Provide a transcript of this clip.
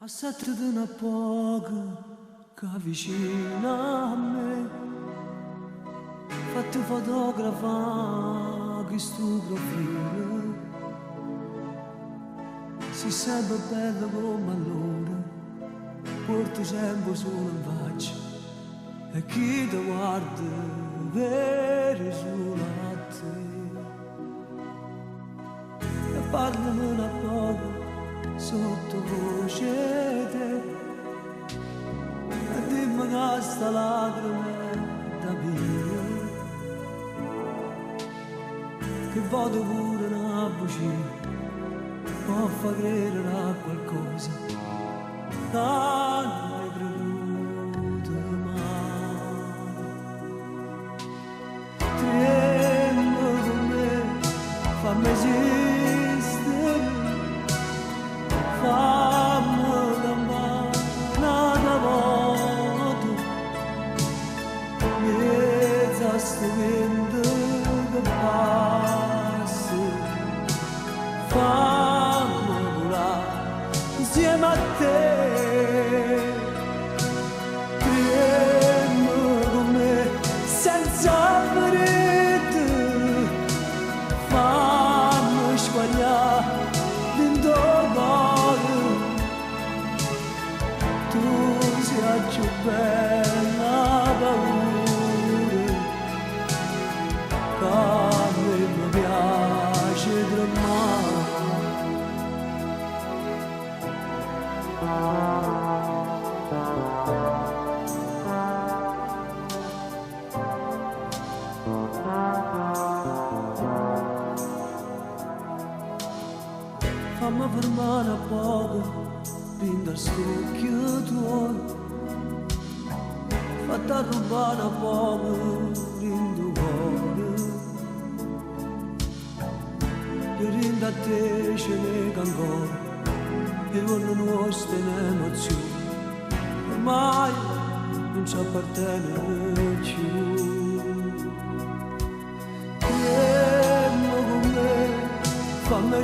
Assaggio di una poca che vicina a me, fatti fotografare questo profilo, si sente bello come allora, porto sempre solo in faccia e chi ti guarda vero solo a te. E parlami una poca sottovoce te e dimmi che sta lacrima è da via, che vado pure una bugia può far credere a qualcosa che non hai creduto mai. Trembo con me, fammi esistere, fammi campare vuoto, mezzo a sto vento che passa, fammi volare insieme a te. Tremmo con me senza parete, fammi squagliare dentro cuore, tu sei più bella paura, che a me mi piace tremare. Fammi fermare un poco, pinta il specchio tuo, fatta rubare un poco in tuo cuore, e rinda a te ce n'è ancora, e con le nostre emozioni, ormai non ci appartiene più. Tremmo con me, fammi